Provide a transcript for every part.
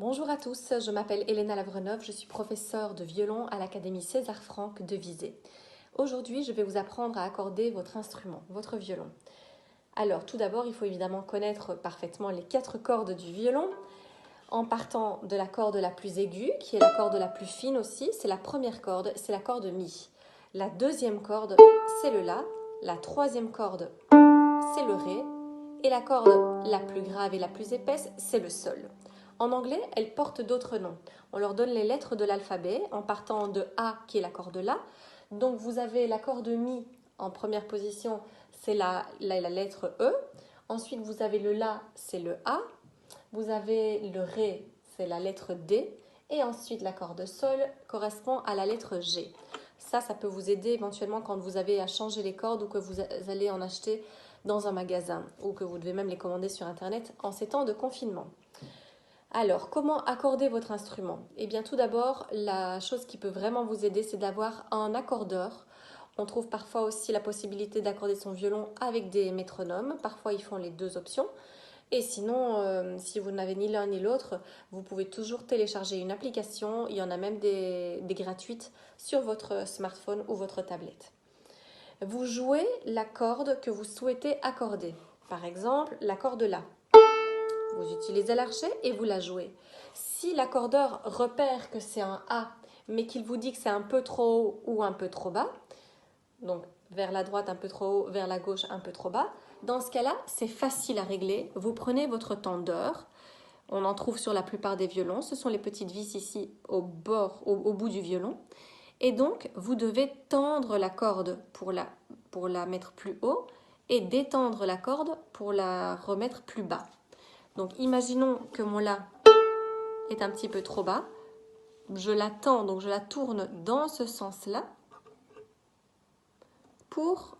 Bonjour à tous, je m'appelle Elena Lavrenov, je suis professeure de violon à l'Académie César Franck de Visé. Aujourd'hui, je vais vous apprendre à accorder votre instrument, votre violon. Alors, tout d'abord, il faut évidemment connaître parfaitement les 4 cordes du violon, en partant de la corde la plus aiguë, qui est la corde la plus fine aussi, c'est la première corde, c'est la corde Mi. La deuxième corde, c'est le La. La troisième corde, c'est le Ré. Et la corde la plus grave et la plus épaisse, c'est le Sol. En anglais, elles portent d'autres noms. On leur donne les lettres de l'alphabet en partant de A, qui est la corde La. Donc vous avez la corde Mi en première position, c'est la lettre E. Ensuite, vous avez le La, c'est le A. Vous avez le Ré, c'est la lettre D. Et ensuite, la corde Sol correspond à la lettre G. Ça peut vous aider éventuellement quand vous avez à changer les cordes ou que vous allez en acheter dans un magasin ou que vous devez même les commander sur Internet en ces temps de confinement. Alors, comment accorder votre instrument? Eh bien, tout d'abord, la chose qui peut vraiment vous aider, c'est d'avoir un accordeur. On trouve parfois aussi la possibilité d'accorder son violon avec des métronomes. Parfois, ils font les 2 options. Et sinon, si vous n'avez ni l'un ni l'autre, vous pouvez toujours télécharger une application. Il y en a même des gratuites sur votre smartphone ou votre tablette. Vous jouez la corde que vous souhaitez accorder. Par exemple, la corde La. Vous utilisez l'archet et vous la jouez. Si l'accordeur repère que c'est un A, mais qu'il vous dit que c'est un peu trop haut ou un peu trop bas, donc vers la droite un peu trop haut, vers la gauche un peu trop bas, dans ce cas-là, c'est facile à régler. Vous prenez votre tendeur, on en trouve sur la plupart des violons, ce sont les petites vis ici au bord, au bout du violon. Et donc, vous devez tendre la corde pour la mettre plus haut et détendre la corde pour la remettre plus bas. Donc, imaginons que mon La est un petit peu trop bas. Je la tends, donc je la tourne dans ce sens-là pour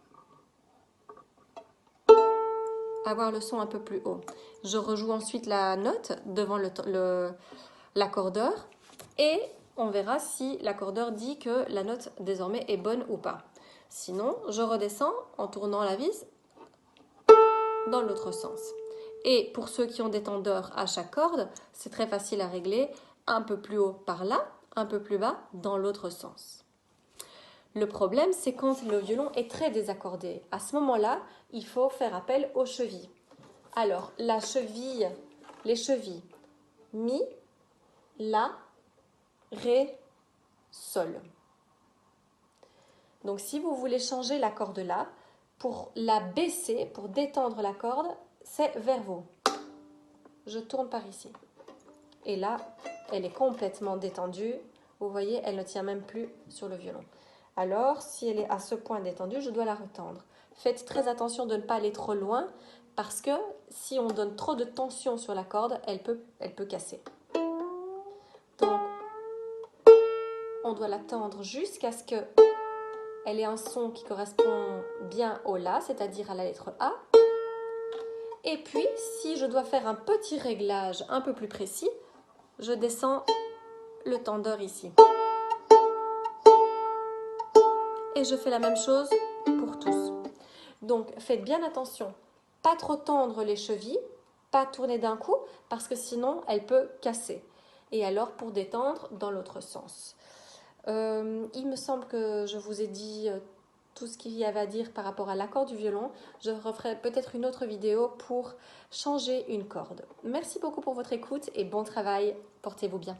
avoir le son un peu plus haut. Je rejoue ensuite la note devant l'accordeur et on verra si l'accordeur dit que la note désormais est bonne ou pas. Sinon, je redescends en tournant la vis dans l'autre sens. Et pour ceux qui ont des tendeurs à chaque corde, c'est très facile à régler. Un peu plus haut par là, un peu plus bas dans l'autre sens. Le problème, c'est quand le violon est très désaccordé. À ce moment-là, il faut faire appel aux chevilles. Alors, les chevilles, Mi, La, Ré, Sol. Donc, si vous voulez changer la corde là, pour la baisser, pour détendre la corde, c'est vers vous. Je tourne par ici. Et là, elle est complètement détendue. Vous voyez, elle ne tient même plus sur le violon. Alors, si elle est à ce point détendue, je dois la retendre. Faites très attention de ne pas aller trop loin parce que si on donne trop de tension sur la corde, elle peut casser. Donc, on doit la tendre jusqu'à ce qu'elle ait un son qui correspond bien au La, c'est-à-dire à la lettre A. Et puis, si je dois faire un petit réglage un peu plus précis, je descends le tendeur ici. Et je fais la même chose pour tous. Donc, faites bien attention. Pas trop tendre les chevilles, pas tourner d'un coup, parce que sinon, elle peut casser. Et alors, pour détendre, dans l'autre sens. Il me semble que je vous ai dit tout ce qu'il y avait à dire par rapport à l'accord du violon. Je referai peut-être une autre vidéo pour changer une corde. Merci beaucoup pour votre écoute et bon travail. Portez-vous bien.